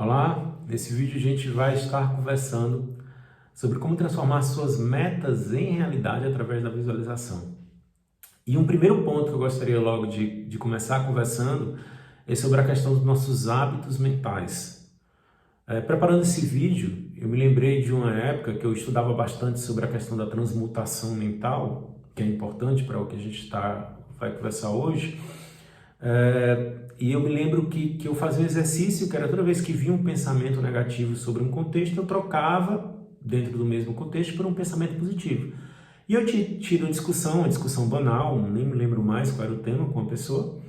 Olá, nesse vídeo a gente vai estar conversando sobre como transformar suas metas em realidade através da visualização. E um primeiro ponto que eu gostaria logo de começar conversando é sobre a questão dos nossos hábitos mentais. Preparando esse vídeo, eu me lembrei de uma época que eu estudava bastante sobre a questão da transmutação mental, que é importante para o que a gente vai conversar hoje. E eu me lembro que eu fazia um exercício que era toda vez que vinha um pensamento negativo sobre um contexto, eu trocava dentro do mesmo contexto por um pensamento positivo. E eu tiro uma discussão banal, nem me lembro mais qual era o tema com a pessoa.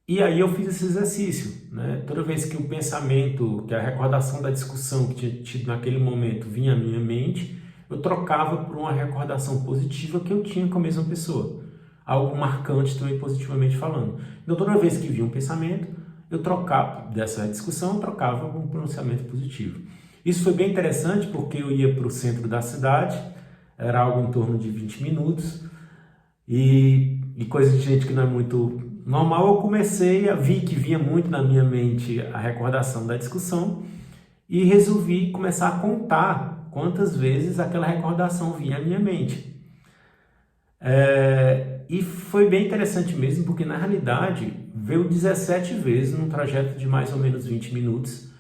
E aí eu fiz esse exercício, né? Toda vez que o pensamento, que a recordação da discussão que tinha tido naquele momento vinha à minha mente, eu trocava por uma recordação positiva que eu tinha com a mesma pessoa. Algo marcante também positivamente falando. Então toda vez que vinha um pensamento, eu trocava dessa discussão, eu trocava por um pronunciamento positivo. Isso foi bem interessante porque eu ia para o centro da cidade, era algo em torno de 20 minutos, e coisa de gente que não é muito normal, eu comecei a ver que vinha muito na minha mente a recordação da discussão e resolvi começar a contar quantas vezes aquela recordação vinha à minha mente. E foi bem interessante mesmo, porque na realidade veio 17 vezes num trajeto de mais ou menos 20 minutos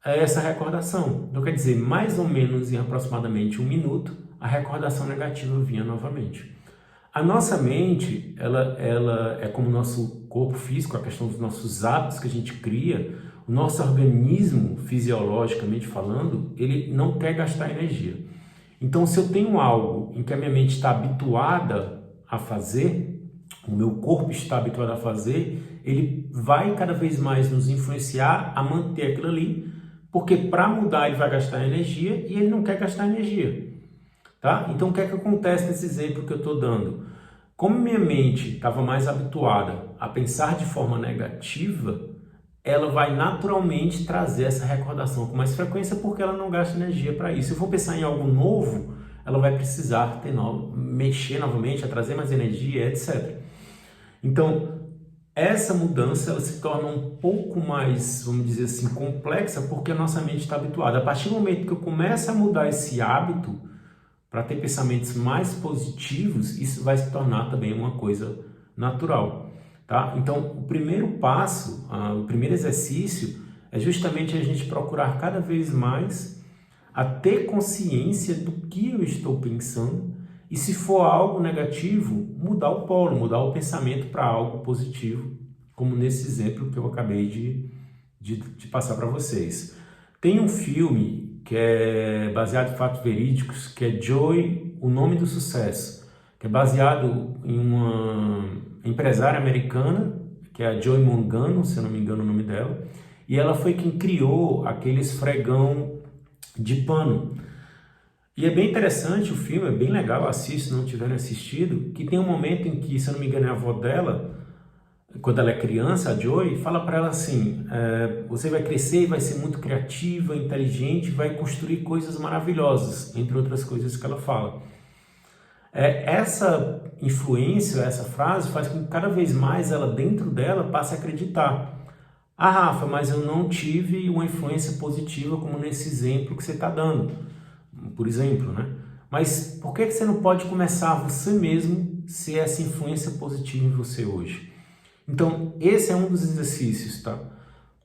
essa recordação. Então quer dizer, mais ou menos em aproximadamente 1 minuto, a recordação negativa vinha novamente. A nossa mente, ela é como o nosso corpo físico, a questão dos nossos hábitos que a gente cria. O nosso organismo, fisiologicamente falando, ele não quer gastar energia. Então, se eu tenho algo em que a minha mente está habituada a fazer, o meu corpo está habituado a fazer, ele vai cada vez mais nos influenciar a manter aquilo ali, porque para mudar ele vai gastar energia e ele não quer gastar energia. Tá? Então, o que é que acontece nesse exemplo que eu estou dando? Como minha mente estava mais habituada a pensar de forma negativa, ela vai naturalmente trazer essa recordação com mais frequência porque ela não gasta energia para isso. Se eu for pensar em algo novo, ela vai precisar mexer novamente, a trazer mais energia, etc. Então, essa mudança ela se torna um pouco mais, vamos dizer assim, complexa porque a nossa mente está habituada. A partir do momento que eu começo a mudar esse hábito para ter pensamentos mais positivos, isso vai se tornar também uma coisa natural. Tá? Então, o primeiro passo, o primeiro exercício é justamente a gente procurar cada vez mais a ter consciência do que eu estou pensando e, se for algo negativo, mudar o polo, mudar o pensamento para algo positivo, como nesse exemplo que eu acabei de passar para vocês. Tem um filme que é baseado em fatos verídicos, que é Joy, o Nome do Sucesso, que é baseado em uma empresária americana, que é a Joy Mangano, se eu não me engano o nome dela, e ela foi quem criou aquele esfregão de pano. E é bem interessante o filme, é bem legal, assiste se não tiverem assistido, que tem um momento em que, se eu não me engano, é a avó dela, quando ela é criança, a Joy, fala para ela assim, você vai crescer e vai ser muito criativa, inteligente, vai construir coisas maravilhosas, entre outras coisas que ela fala. Essa influência, essa frase faz com que cada vez mais ela, dentro dela, passe a acreditar. Ah, Rafa, mas eu não tive uma influência positiva como nesse exemplo que você está dando, por exemplo, né? Mas por que você não pode começar você mesmo ser essa influência positiva em você hoje? Então, esse é um dos exercícios, tá?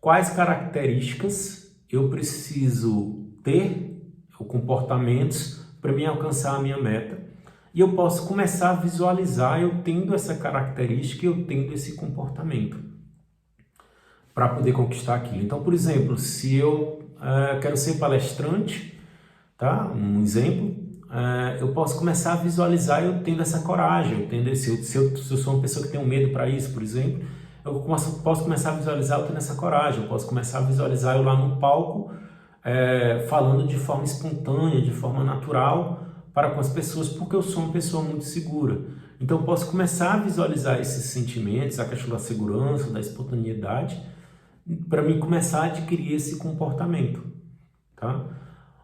Quais características eu preciso ter, ou comportamentos, para me alcançar a minha meta? E eu posso começar a visualizar eu tendo essa característica e eu tendo esse comportamento para poder conquistar aquilo. Então, por exemplo, se eu quero ser palestrante, tá? Um exemplo, eu posso começar a visualizar eu tendo essa coragem, eu tendo se eu sou uma pessoa que tem um medo para isso, por exemplo, eu posso começar a visualizar eu tendo essa coragem, eu posso começar a visualizar eu lá no palco, falando de forma espontânea, de forma natural para com as pessoas, porque eu sou uma pessoa muito segura. Então eu posso começar a visualizar esses sentimentos, a questão da segurança, da espontaneidade, para mim começar a adquirir esse comportamento, tá?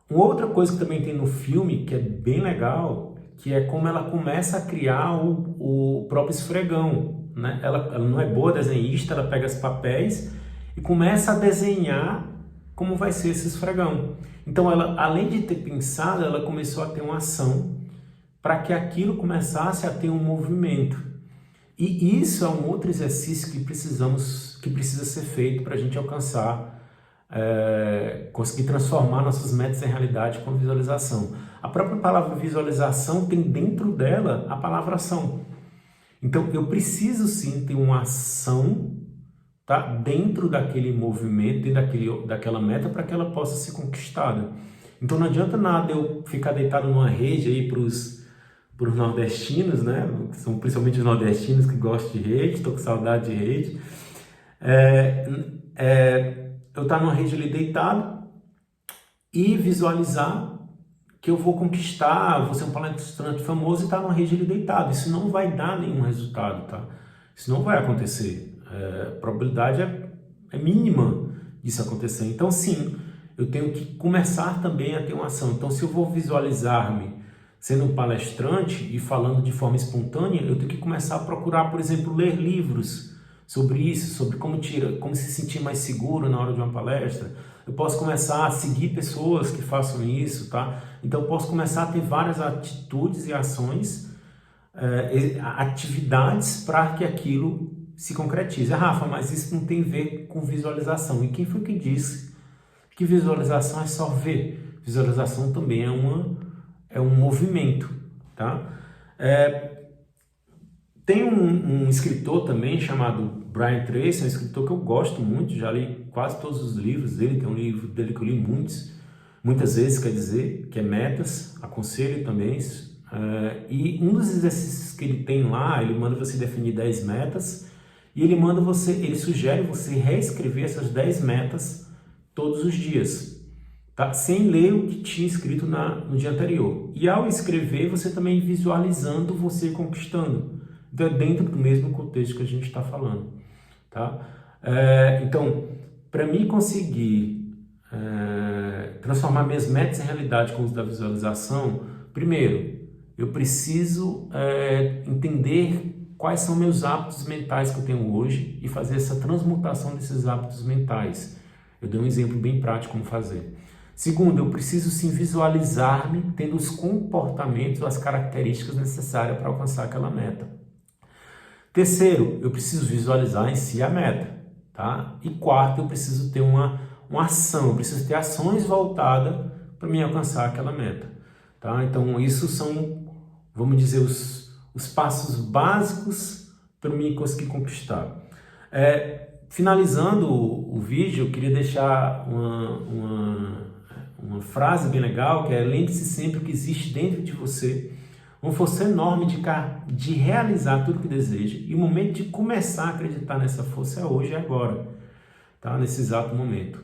Uma outra coisa que também tem no filme, que é bem legal, que é como ela começa a criar o próprio esfregão, né? Ela não é boa desenhista, ela pega os papéis e começa a desenhar como vai ser esse esfregão. Então, ela, além de ter pensado, ela começou a ter uma ação para que aquilo começasse a ter um movimento. E isso é um outro exercício que precisa ser feito para a gente alcançar, conseguir transformar nossas metas em realidade com visualização. A própria palavra visualização tem dentro dela a palavra ação. Então, eu preciso sim ter uma ação, tá, dentro daquele movimento e daquela meta para que ela possa ser conquistada. Então, não adianta nada eu ficar deitado numa rede aí para os nordestinos, né? São principalmente os nordestinos que gostam de rede, estou com saudade de rede. Eu estar numa rede ali deitado e visualizar que eu vou conquistar, vou ser um palestrante famoso e estar numa rede ali deitado. Isso não vai dar nenhum resultado, tá? Isso não vai acontecer. A probabilidade é mínima disso acontecer. Então, sim, eu tenho que começar também a ter uma ação. Então, se eu vou visualizar-me sendo um palestrante e falando de forma espontânea, eu tenho que começar a procurar, por exemplo, ler livros sobre isso, sobre como se sentir mais seguro na hora de uma palestra. Eu posso começar a seguir pessoas que façam isso, tá? Então, eu posso começar a ter várias atitudes e ações, atividades para que aquilo se concretize. Rafa, mas isso não tem a ver com visualização. E quem foi que disse que visualização é só ver? Visualização também é um movimento, tá? Tem um escritor também chamado Brian Tracy, é um escritor que eu gosto muito, já li quase todos os livros dele, tem um livro dele que eu li muitas vezes, quer dizer, que é Metas, aconselho também. E um dos exercícios que ele tem lá, ele manda você definir 10 metas, e ele sugere você reescrever essas 10 metas todos os dias, tá? Sem ler o que tinha escrito no dia anterior. E ao escrever, você também visualizando você conquistando. Então, é dentro do mesmo contexto que a gente está falando, tá? Então, para mim conseguir transformar minhas metas em realidade com o uso da visualização, primeiro, eu preciso entender quais são meus hábitos mentais que eu tenho hoje e fazer essa transmutação desses hábitos mentais. Eu dei um exemplo bem prático como fazer. Segundo, eu preciso sim visualizar-me tendo os comportamentos, as características necessárias para alcançar aquela meta. Terceiro, eu preciso visualizar em si a meta, tá? E quarto, eu preciso ter uma ação, eu preciso ter ações voltadas para me alcançar aquela meta, tá? Então, isso são, vamos dizer, os passos básicos para mim conseguir conquistar. Finalizando o vídeo, eu queria deixar uma frase bem legal, que é: lembre-se sempre que existe dentro de você uma força enorme de realizar tudo que deseja, e o momento de começar a acreditar nessa força é hoje e agora, tá? Nesse exato momento.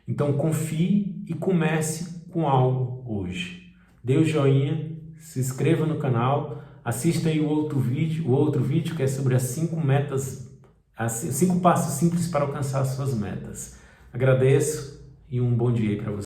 Então confie e comece com algo hoje. Dê o joinha, se inscreva no canal, assista aí o outro vídeo que é sobre as 5 passos simples para alcançar as suas metas. Agradeço e um bom dia para você.